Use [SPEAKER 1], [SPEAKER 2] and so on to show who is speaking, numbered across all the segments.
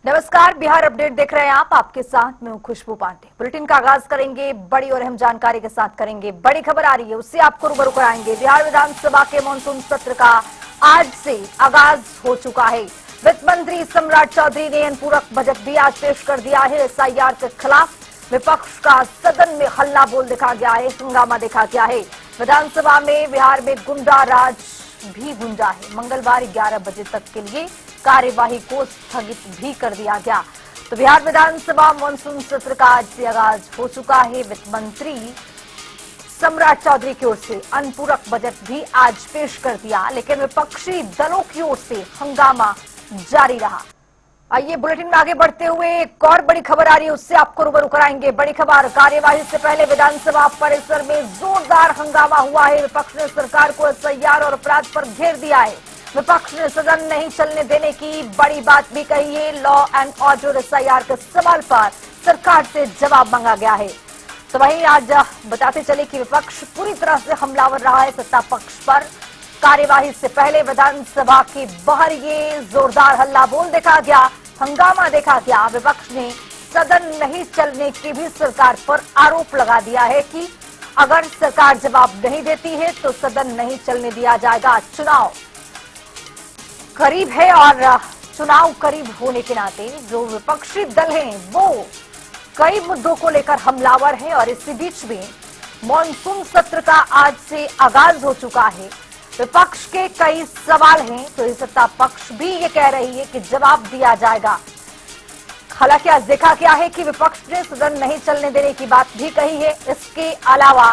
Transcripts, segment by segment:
[SPEAKER 1] नमस्कार, बिहार अपडेट देख रहे हैं आप। आपके साथ मैं हूं खुशबू पांडे। बुलेटिन का आगाज करेंगे बड़ी और अहम जानकारी के साथ। करेंगे बड़ी खबर आ रही है, उससे आपको रूबरू कराएंगे। बिहार विधानसभा के मानसून सत्र का आज से आगाज हो चुका है। वित्त मंत्री सम्राट चौधरी ने अनुपूरक बजट भी आज पेश कर दिया है। एसआईआर के खिलाफ विपक्ष का सदन में हल्ला बोल देखा गया है, हंगामा देखा गया है। विधानसभा में बिहार में गुंडा राज भी गूंजा है। मंगलवार 11 बजे तक के लिए कार्यवाही को स्थगित भी कर दिया गया। तो बिहार विधानसभा मानसून सत्र का आज से आगाज हो चुका है। वित्त मंत्री सम्राट चौधरी की ओर से अनुपूरक बजट भी आज पेश कर दिया, लेकिन विपक्षी दलों की ओर से हंगामा जारी रहा। आइए बुलेटिन में आगे बढ़ते हुए एक और बड़ी खबर आ रही है, उससे आपको रूबरू कराएंगे। बड़ी खबर, कार्यवाही से पहले विधानसभा परिसर में जोरदार हंगामा हुआ है। विपक्ष ने सरकार को एसआईआर और अपराध पर घेर दिया है। विपक्ष ने सदन नहीं चलने देने की बड़ी बात भी कही है। लॉ एंड ऑर्डर एसआईआर के सवाल पर सरकार से जवाब मांगा गया है। तो वहीं आज बताते चले कि विपक्ष पूरी तरह से हमलावर रहा है सत्ता पक्ष पर। कार्यवाही से पहले विधानसभा के बाहर ये जोरदार हल्ला बोल देखा गया, हंगामा देखा गया। विपक्ष ने सदन नहीं चलने की भी सरकार पर आरोप लगा दिया है कि अगर सरकार जवाब नहीं देती है तो सदन नहीं चलने दिया जाएगा। चुनाव करीब है और चुनाव करीब होने के नाते जो विपक्षी दल हैं वो कई मुद्दों को लेकर हमलावर है। और इसी बीच में मानसून सत्र का आज से आगाज हो चुका है। विपक्ष के कई सवाल हैं, तो इस सत्ता पक्ष भी ये कह रही है कि जवाब दिया जाएगा। हालांकि आज देखा गया है कि विपक्ष ने सदन नहीं चलने देने की बात भी कही है। इसके अलावा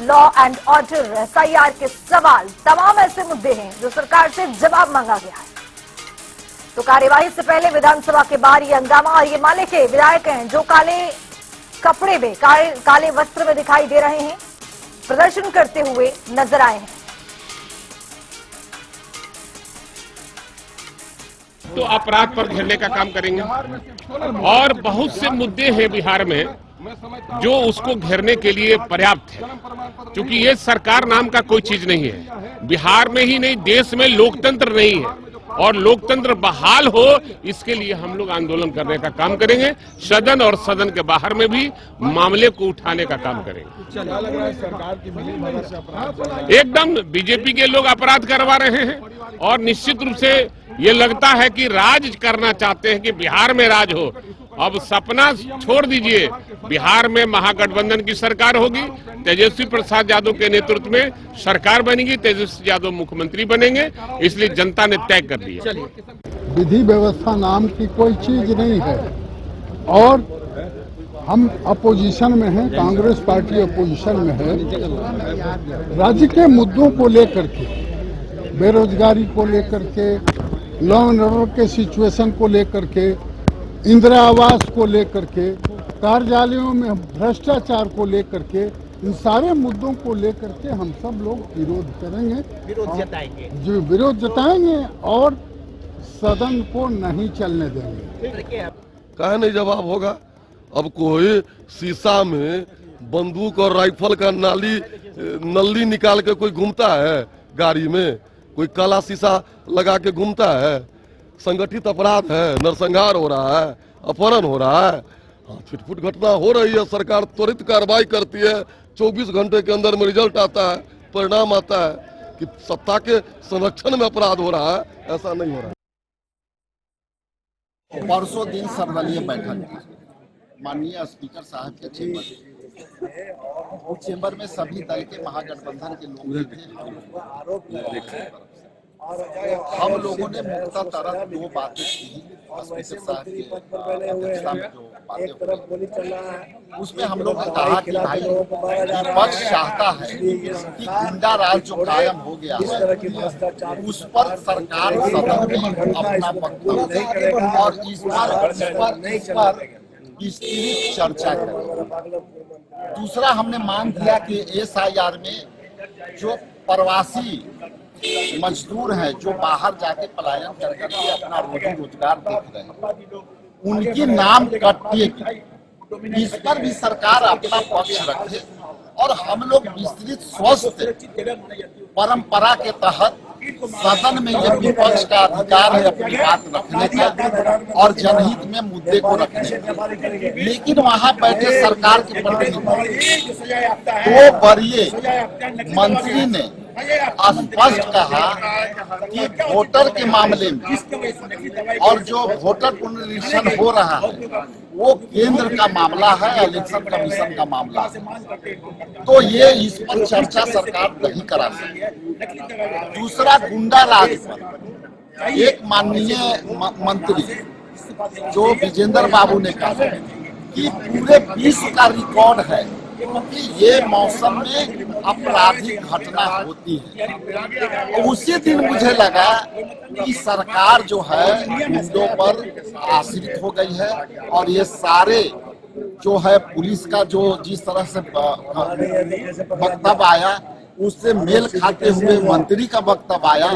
[SPEAKER 1] लॉ एंड ऑर्डर, एसआईआर के सवाल, तमाम ऐसे मुद्दे हैं जो सरकार से जवाब मांगा गया है। तो कार्यवाही से पहले विधानसभा के बाहर ये हंगामा, और ये माले के विधायक हैं जो काले कपड़े में, काले वस्त्र में दिखाई दे रहे हैं, प्रदर्शन करते हुए नजर आए हैं।
[SPEAKER 2] तो अपराध पर घेरने का काम करेंगे और बहुत से मुद्दे हैं बिहार में जो उसको घेरने के लिए पर्याप्त है, क्योंकि ये सरकार नाम का कोई चीज नहीं है। बिहार में ही नहीं, देश में लोकतंत्र नहीं है और लोकतंत्र बहाल हो, इसके लिए हम लोग आंदोलन करने का काम करेंगे। सदन और सदन के बाहर में भी मामले को उठाने का काम करेंगे। एकदम बीजेपी के लोग अपराध करवा रहे हैं और निश्चित रूप से ये लगता है कि राज करना चाहते हैं कि बिहार में राज हो। अब सपना छोड़ दीजिए, बिहार में महागठबंधन की सरकार होगी, तेजस्वी प्रसाद यादव के नेतृत्व में सरकार बनेगी, तेजस्वी यादव मुख्यमंत्री बनेंगे, इसलिए जनता ने तय कर लिया।
[SPEAKER 3] विधि व्यवस्था नाम की कोई चीज नहीं है और हम अपोजिशन में हैं, कांग्रेस पार्टी अपोजिशन में है। राज्य के मुद्दों को लेकर के, बेरोजगारी को लेकर के, लॉ एंड ऑर्डर के सिचुएशन को लेकर के, इंदिरा आवास को लेकर के, कार्यालयों में भ्रष्टाचार को लेकर के, इन सारे मुद्दों को लेकर के हम सब लोग विरोध करेंगे, विरोध जताएंगे और सदन को नहीं चलने देंगे।
[SPEAKER 4] कहा नहीं जवाब होगा। अब कोई शीशा में बंदूक और राइफल का नली निकाल के कोई घूमता है, गाड़ी में कोई काला शीशा लगा के घूमता है। संगठित अपराध है, नरसंहार हो रहा है, अपहरण हो रहा है, छिटपुट घटना हो रही है। सरकार त्वरित कार्रवाई करती है, 24 घंटे के अंदर में रिजल्ट आता है, परिणाम आता है कि सत्ता के संरक्षण में अपराध हो रहा है। ऐसा नहीं हो रहा है।
[SPEAKER 5] परसों दिन सर्वदलीय बैठक माननीय स्पीकर साहब के चेंबर में सभी दल के महागठबंधन के लोग थे। हम लोगों ने मुख्यतः तरह दो बातें की। स्पीकर साहब की अध्यक्षता में जो बातें हुई उसमें हम लोग ने कहा कि भाई विपक्ष चाहता है कि गुंडा राज जो कायम हो गया है उस पर सरकार सदन में अपना वक्तव्य और इस पर विस्तृत चर्चा करें। दूसरा हमने मांग किया कि एसआईआर में जो प्रवासी मजदूर हैं जो बाहर जाके पलायन कर करके अपना रोजी रोजगार देख रहे हैं, उनके नाम कटेगी, इस पर भी सरकार अपना पक्ष रखे और हम लोग विस्तृत स्वस्थ परंपरा के तहत सदन में ये विपक्ष का अधिकार है अपनी बात रखने का और जनहित में मुद्दे को रखने का, लेकिन वहां बैठे सरकार के प्रतिनिधि 2 वरीय मंत्री ने स्पष्ट कहा कि वोटर के मामले में और जो वोटर पुनरीक्षण हो रहा है वो केंद्र का मामला है, इलेक्शन कमीशन का मामला है, तो ये इस पर चर्चा सरकार नहीं करा सकती। दूसरा, गुंडा राज पर एक माननीय मंत्री जो विजेंद्र बाबू ने कहा कि पूरे विश्व का रिकॉर्ड है कि ये मौसम में आपराधिक घटना होती है। उसी दिन मुझे लगा कि सरकार जो है गुंडों पर आश्रित हो गई है और ये सारे जो है पुलिस का जो जिस तरह से वक्तव्य आया उससे मेल खाते हुए मंत्री का वक्तव्य आया,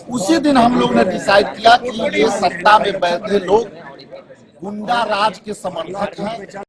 [SPEAKER 5] उसी दिन हम लोग ने डिसाइड किया कि ये सत्ता में बैठे लोग गुंडा राज के समर्थक हैं।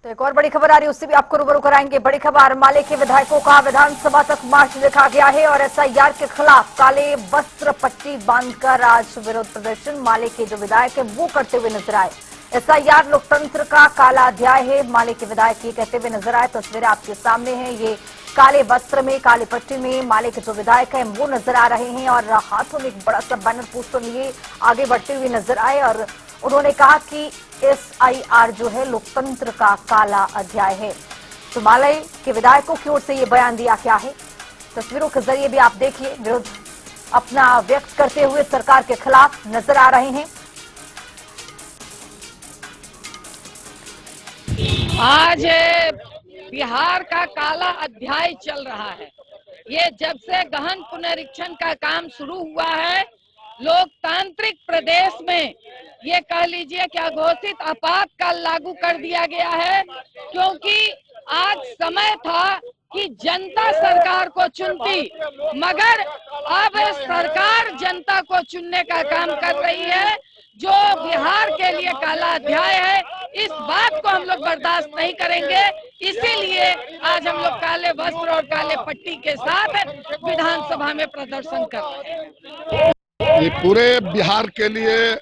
[SPEAKER 1] तो एक और बड़ी खबर आ रही है, उससे भी आपको रूबरू कराएंगे। बड़ी खबर, माले के विधायकों का विधानसभा तक मार्च देखा गया है और एसआईआर के खिलाफ काले वस्त्र पट्टी बांधकर आज विरोध प्रदर्शन माले के जो विधायक है वो करते हुए नजर आए। एसआईआर लोकतंत्र का काला अध्याय है, माले के विधायक ये कहते हुए नजर आए। तस्वीरें आपके सामने हैं, ये काले वस्त्र में काले पट्टी में माले के जो विधायक हैं वो नजर आ रहे हैं और हाथों में एक बड़ा सा बैनर पोस्टर लिए आगे बढ़ते हुए नजर आए और उन्होंने कहा कि एसआईआर जो है लोकतंत्र का काला अध्याय है। तो माले के विधायकों की ओर से ये बयान दिया गया है, तस्वीरों के जरिए भी आप देखिए विरोध अपना व्यक्त करते हुए सरकार के खिलाफ नजर आ रहे हैं।
[SPEAKER 6] आज बिहार का काला अध्याय चल रहा है। ये जब से गहन पुनरीक्षण का काम शुरू हुआ है, लोकतांत्रिक प्रदेश में ये कह लीजिए कि अघोषित आपातकाल लागू कर दिया गया है, क्योंकि आज समय था कि जनता सरकार को चुनती, मगर अब सरकार जनता को चुनने का काम कर रही है, जो बिहार के लिए काला अध्याय है। इस बात को हम लोग बर्दाश्त नहीं करेंगे, इसीलिए आज हम लोग काले वस्त्र और काले पट्टी के साथ विधानसभा में प्रदर्शन कर रहे हैं।
[SPEAKER 7] ये पूरे बिहार के लिए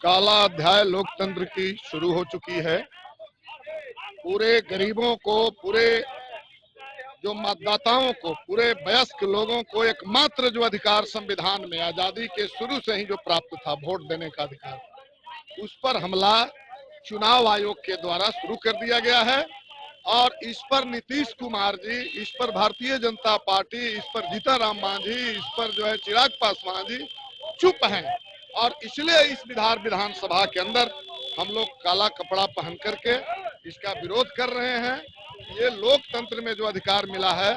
[SPEAKER 7] काला अध्याय लोकतंत्र की शुरू हो चुकी है। पूरे गरीबों को, पूरे जो मतदाताओं को, पूरे वयस्क लोगों को एकमात्र जो अधिकार संविधान में आजादी के शुरू से ही जो प्राप्त था, वोट देने का अधिकार, उस पर हमला चुनाव आयोग के द्वारा शुरू कर दिया गया है। और इस पर नीतीश कुमार जी, इस पर भारतीय जनता पार्टी, इस पर जीतनराम मांझी, इस पर जो है चिराग पासवान जी चुप हैं। और इसलिए इस बिहार विधानसभा के अंदर हम लोग काला कपड़ा पहन करके इसका विरोध कर रहे हैं। ये लोकतंत्र में जो अधिकार मिला है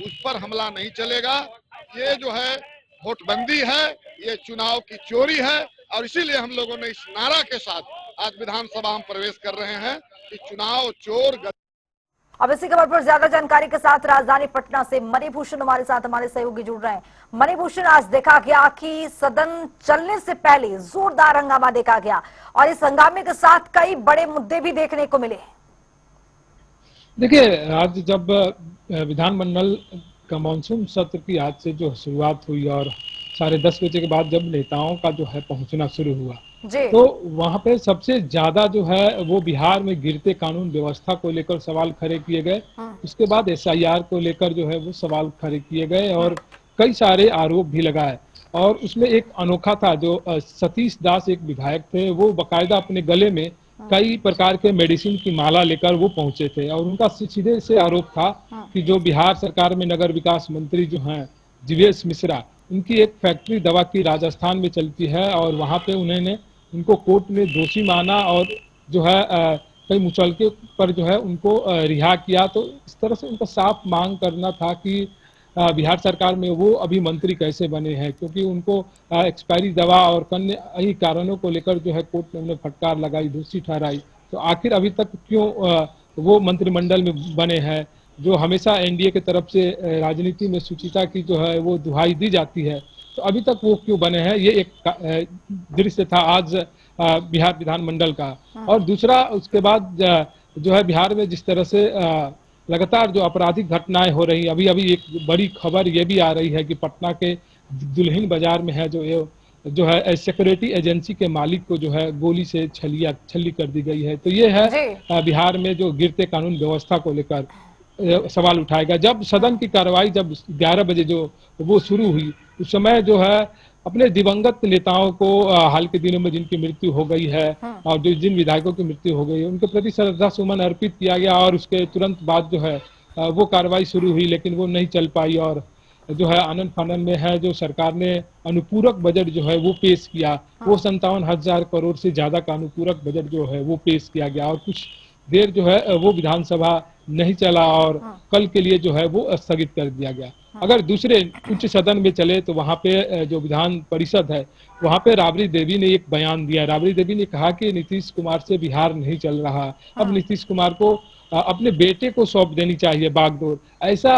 [SPEAKER 7] उस पर हमला नहीं चलेगा। ये जो है वोटबंदी है, ये चुनाव की चोरी है और इसीलिए हम लोगों ने इस नारा के साथ आज विधानसभा में प्रवेश कर रहे हैं कि चुनाव चोर।
[SPEAKER 1] अब इसी खबर पर ज्यादा जानकारी के साथ राजधानी पटना से मणिभूषण हमारे साथ हमारे सहयोगी जुड़ रहे हैं। मणिभूषण, आज देखा गया कि सदन चलने से पहले जोरदार हंगामा देखा गया और इस हंगामे के साथ कई बड़े मुद्दे भी देखने को मिले।
[SPEAKER 8] देखिए, आज जब विधानमंडल का मानसून सत्र की आज से जो शुरुआत हुई और 10:30 बजे के बाद जब नेताओं का जो है पहुंचना शुरू हुआ, तो वहां पे सबसे ज्यादा जो है वो बिहार में गिरते कानून व्यवस्था को लेकर सवाल खड़े किए गए। उसके बाद एसआईआर को लेकर जो है वो सवाल खड़े किए गए और कई सारे आरोप भी लगाए। और उसमें एक अनोखा था, जो सतीश दास एक विधायक थे, वो बकायदा अपने गले में कई प्रकार के मेडिसिन की माला लेकर वो पहुंचे थे और उनका सीधे से आरोप था कि जो बिहार सरकार में नगर विकास मंत्री जो हैं जीवेश मिश्रा, उनकी एक फैक्ट्री दवा की राजस्थान में चलती है और वहां पे उन्होंने उनको कोर्ट में दोषी माना और जो है कई मुचलके पर जो है उनको रिहा किया। तो इस तरह से उनका साफ मांग करना था कि बिहार सरकार में वो अभी मंत्री कैसे बने हैं, क्योंकि उनको एक्सपायरी दवा और कई कारणों को लेकर जो है कोर्ट ने उन्हें फटकार लगाई, दोषी ठहराई। तो आखिर अभी तक क्यों वो मंत्रिमंडल में बने हैं, जो हमेशा एनडीए की तरफ से राजनीति में सुचिता की जो है वो दुहाई दी जाती है, तो अभी तक वो क्यों बने हैं। ये एक दृश्य था आज बिहार विधानमंडल का। और दूसरा, उसके बाद जो है बिहार में जिस तरह से लगातार जो आपराधिक घटनाएं हो रही, अभी अभी एक बड़ी खबर ये भी आ रही है कि पटना के दुल्हिन बाजार में है जो है सिक्योरिटी एजेंसी के मालिक को जो है गोली से छली कर दी गई है। तो ये है बिहार में जो गिरते कानून व्यवस्था को लेकर सवाल उठाएगा। जब सदन की कार्रवाई जब 11 बजे जो वो शुरू हुई, उस समय जो है अपने दिवंगत नेताओं को हाल के दिनों में जिनकी मृत्यु हो गई है और जिन विधायकों की मृत्यु हो गई है उनके प्रति श्रद्धा सुमन अर्पित किया गया और उसके तुरंत बाद जो है वो कार्रवाई शुरू हुई, लेकिन वो नहीं चल पाई और जो है आनंद फानन में है जो सरकार ने अनुपूरक बजट जो है वो पेश किया, वो 57,000 करोड़ से ज्यादा का अनुपूरक बजट जो है वो पेश किया गया और कुछ देर जो है वो विधानसभा नहीं चला और कल के लिए जो है वो स्थगित कर दिया गया। अगर दूसरे उच्च सदन में चले तो वहां पे जो विधान परिषद है वहां पे राबड़ी देवी ने एक बयान दिया। राबड़ी देवी ने कहा कि नीतीश कुमार से बिहार नहीं चल रहा, अब नीतीश कुमार को अपने बेटे को सौंप देनी चाहिए बागडोर। ऐसा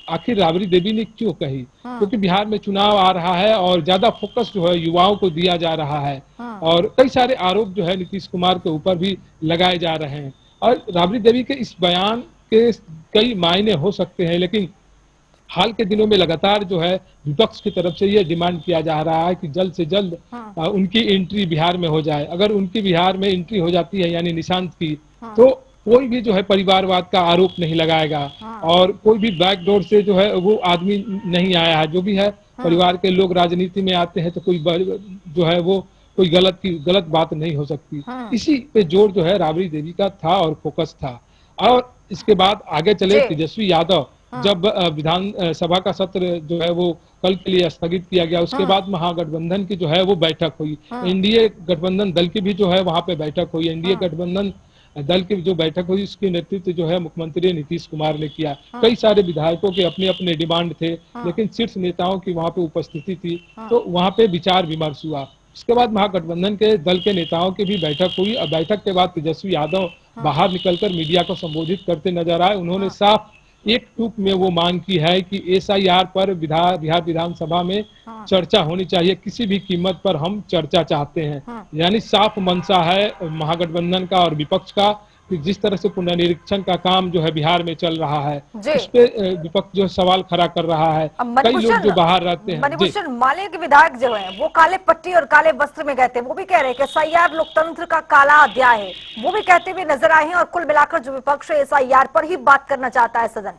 [SPEAKER 8] आखिर राबड़ी देवी ने क्यों कही? क्योंकि बिहार में चुनाव आ रहा है और ज्यादा फोकस जो है युवाओं को दिया जा रहा है और कई सारे आरोप जो है नीतीश कुमार के ऊपर भी लगाए जा रहे हैं और राबड़ी देवी के इस बयान के कई मायने हो सकते हैं, लेकिन हाल के दिनों में लगातार जो है विपक्ष की तरफ से ये डिमांड किया जा रहा है कि जल्द से जल्द उनकी एंट्री बिहार में हो जाए। अगर उनकी बिहार में एंट्री हो जाती है यानी निशांत की, तो कोई भी जो है परिवारवाद का आरोप नहीं लगाएगा और कोई भी बैकडोर से जो है वो आदमी नहीं आया है। जो भी है परिवार के लोग राजनीति में आते हैं तो कोई जो है वो कोई गलत बात नहीं हो सकती। इसी पे जोर जो है राबड़ी देवी का था और फोकस था। और इसके बाद आगे चले तेजस्वी यादव, जब विधान सभा का सत्र जो है वो कल के लिए स्थगित किया गया, उसके बाद महागठबंधन की जो है वो बैठक हुई, एनडीए गठबंधन दल की भी जो है वहां पे बैठक हुई। एनडीए गठबंधन दल की जो बैठक हुई उसकी नेतृत्व जो है मुख्यमंत्री नीतीश कुमार ने किया। कई सारे विधायकों के अपने अपने डिमांड थे, लेकिन शीर्ष नेताओं की वहां पे उपस्थिति थी, तो वहां पे विचार विमर्श हुआ। उसके बाद महागठबंधन के दल के नेताओं की भी बैठक हुई और बैठक के बाद तेजस्वी यादव बाहर निकलकर मीडिया को संबोधित करते नजर आए। उन्होंने साफ एक टूक में वो मांग की है कि एसआईआर पर बिहार विधानसभा में चर्चा होनी चाहिए, किसी भी कीमत पर हम चर्चा चाहते हैं। यानी साफ मंशा है महागठबंधन का और विपक्ष का कि जिस तरह से पुनर्निरीक्षण का काम जो है बिहार में चल रहा है उस पे विपक्ष जो सवाल खड़ा कर रहा है। कई लोग जो बाहर रहते हैं,
[SPEAKER 1] मणिभूषण माले के विधायक जो है वो काले पट्टी और काले वस्त्र में गए थे, वो भी कह रहे हैं कि एसआईआर लोकतंत्र का काला अध्याय है, वो भी कहते हुए नजर आए हैं और कुल मिलाकर जो विपक्ष एसआईआर पर ही बात करना चाहता है सदन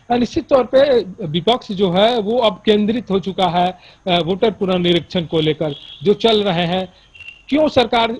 [SPEAKER 1] में।
[SPEAKER 8] निश्चित तौर पे विपक्ष जो है वो अब केंद्रित हो चुका है वोटर पुनर्निरीक्षण को लेकर जो चल रहे हैं। क्यों सरकार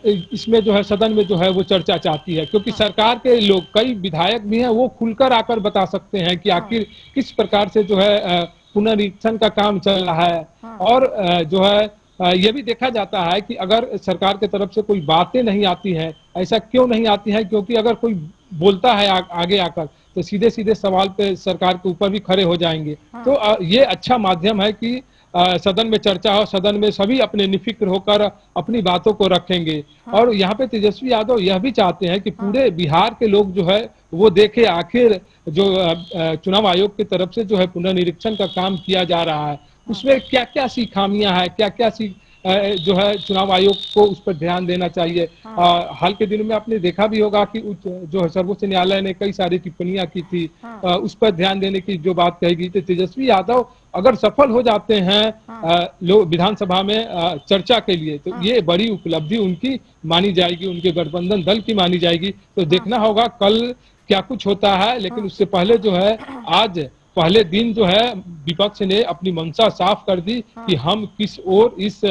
[SPEAKER 8] इसमें जो है सदन में जो है वो चर्चा चाहती है? क्योंकि सरकार के लोग कई विधायक भी हैं, वो खुलकर आकर बता सकते हैं कि आखिर किस प्रकार से जो है पुनर्निरीक्षण का काम चल रहा है। और जो है ये भी देखा जाता है कि अगर सरकार की तरफ से कोई बातें नहीं आती हैं, ऐसा क्यों नहीं आती है? क्योंकि अगर कोई बोलता है आगे आकर तो सीधे सीधे सवाल पे सरकार के ऊपर भी खड़े हो जाएंगे। तो ये अच्छा माध्यम है कि सदन में चर्चा हो, सदन में सभी अपने निफिक्र होकर अपनी बातों को रखेंगे। और यहाँ पे तेजस्वी यादव यह भी चाहते हैं कि पूरे बिहार के लोग जो है वो देखे आखिर जो चुनाव आयोग की तरफ से जो है पुनर्निरीक्षण का काम किया जा रहा है उसमें क्या क्या सी खामियां है, क्या क्या सी जो है चुनाव आयोग को उस पर ध्यान देना चाहिए। हाल के दिनों में आपने देखा भी होगा कि जो है सर्वोच्च न्यायालय ने कई सारी टिप्पणियां की थी, उस पर ध्यान देने की जो बात कही गई। तो तेजस्वी यादव अगर सफल हो जाते हैं लोग विधानसभा में चर्चा के लिए, तो ये बड़ी उपलब्धि उनकी मानी जाएगी, उनके गठबंधन दल की मानी जाएगी। तो देखना होगा कल क्या कुछ होता है। लेकिन उससे पहले जो है आज पहले दिन जो है विपक्ष ने अपनी मंशा साफ कर दी कि हम किस ओर इस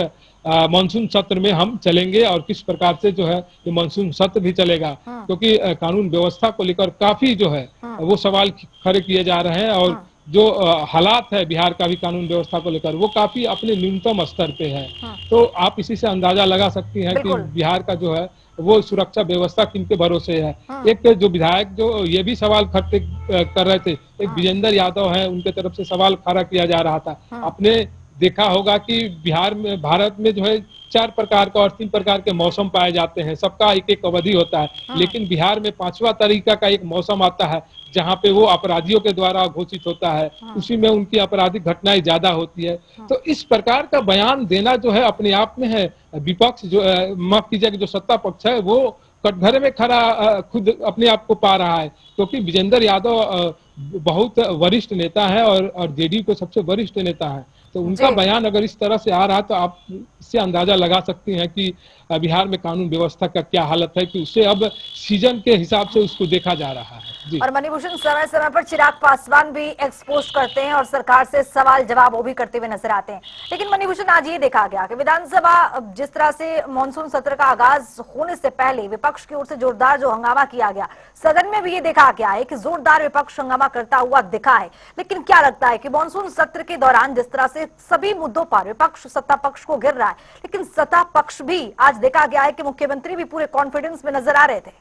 [SPEAKER 8] मानसून सत्र में हम चलेंगे और किस प्रकार से जो है ये मानसून सत्र भी चलेगा। क्योंकि कानून व्यवस्था को लेकर काफी जो है वो सवाल खड़े किए जा रहे हैं और जो हालात है बिहार का भी कानून व्यवस्था को लेकर वो काफी अपने न्यूनतम स्तर पे है। तो आप इसी से अंदाजा लगा सकती हैं कि बिहार का जो है वो सुरक्षा व्यवस्था किनके भरोसे है। एक जो विधायक जो ये भी सवाल खड़े कर रहे थे, एक विजेंद्र यादव है, उनके तरफ से सवाल खड़ा किया जा रहा था। आपने देखा होगा कि बिहार में भारत में जो है 4 प्रकार का और 3 प्रकार के मौसम पाए जाते हैं, सबका एक एक अवधि होता है। लेकिन बिहार में 5वां तरीका का एक मौसम आता है जहाँ पे वो अपराधियों के द्वारा घोषित होता है, उसी में उनकी आपराधिक घटनाएं ज्यादा होती है। तो इस प्रकार का बयान देना जो है अपने आप में है विपक्ष जो माफ कीजिएगा जो सत्ता पक्ष है वो कटघरे में खड़ा खुद अपने आप को पा रहा है, क्योंकि विजेंद्र यादव बहुत वरिष्ठ नेता है और जेडीयू के सबसे वरिष्ठ नेता है। तो उनका बयान अगर इस तरह से आ रहा है तो आप इससे अंदाजा लगा सकती हैं कि बिहार में कानून व्यवस्था का क्या हालत है, कि उसे अब सीजन के हिसाब से उसको देखा जा रहा है। जी। और
[SPEAKER 1] मणिभूषण, समय समय पर चिराग पासवान भी एक्सपोज करते हैं और सरकार से सवाल जवाब वो भी करते हुए नजर आते हैं। लेकिन मणिभूषण, आज ये देखा गया कि विधानसभा जिस तरह से मानसून सत्र का आगाज होने से पहले विपक्ष की ओर से जोरदार जो हंगामा किया गया, सदन में भी ये देखा गया है कि जोरदार विपक्ष हंगामा करता हुआ दिखा है। लेकिन क्या लगता है कि मानसून सत्र के दौरान जिस तरह से सभी मुद्दों पर विपक्ष सत्ता पक्ष को घेर रहा है, लेकिन सत्ता पक्ष भी आज देखा गया है कि मुख्यमंत्री भी पूरे कॉन्फिडेंस में नजर आ रहे थे।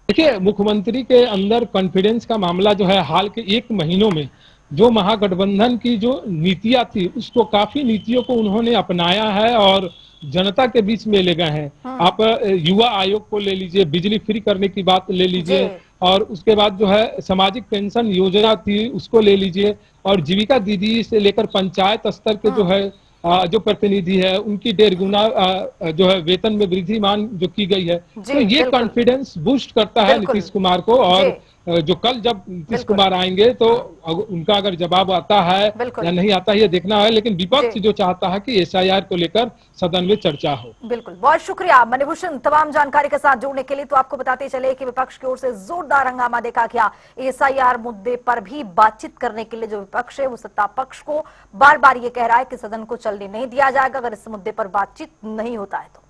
[SPEAKER 8] देखिए, मुख्यमंत्री के अंदर कॉन्फिडेंस का मामला जो है, हाल के 1 महीनों में जो महागठबंधन की जो नीतियां थी, उसको काफी नीतियों को उन्होंने अपनाया है और जनता के बीच में ले गए हैं। आप युवा आयोग को ले लीजिए, बिजली फ्री करने की बात ले लीजिए, और उसके बाद जो है सामाजिक पेंशन योजना थी उसको ले लीजिए, और जीविका दीदी से लेकर पंचायत स्तर के जो है जो प्रतिनिधि है उनकी 1.5 गुना जो है वेतन में वृद्धि मांग जो की गई है। तो ये कॉन्फिडेंस बूस्ट करता है नीतीश कुमार को। और जो कल जब नीतीश कुमार आएंगे तो उनका अगर जवाब आता है या नहीं आता है ये देखना है। लेकिन विपक्ष जो चाहता है कि SIR को लेकर सदन में चर्चा हो।
[SPEAKER 1] बिल्कुल, बहुत शुक्रिया मणिभूषण तमाम जानकारी के साथ जुड़ने के लिए। तो आपको बताते चले कि विपक्ष की ओर से जोरदार हंगामा देखा गया। SIR मुद्दे पर भी बातचीत करने के लिए जो विपक्ष है वो सत्ता पक्ष को बार बार ये कह रहा है कि सदन को चलने नहीं दिया जाएगा अगर इस मुद्दे पर बातचीत नहीं होता है तो।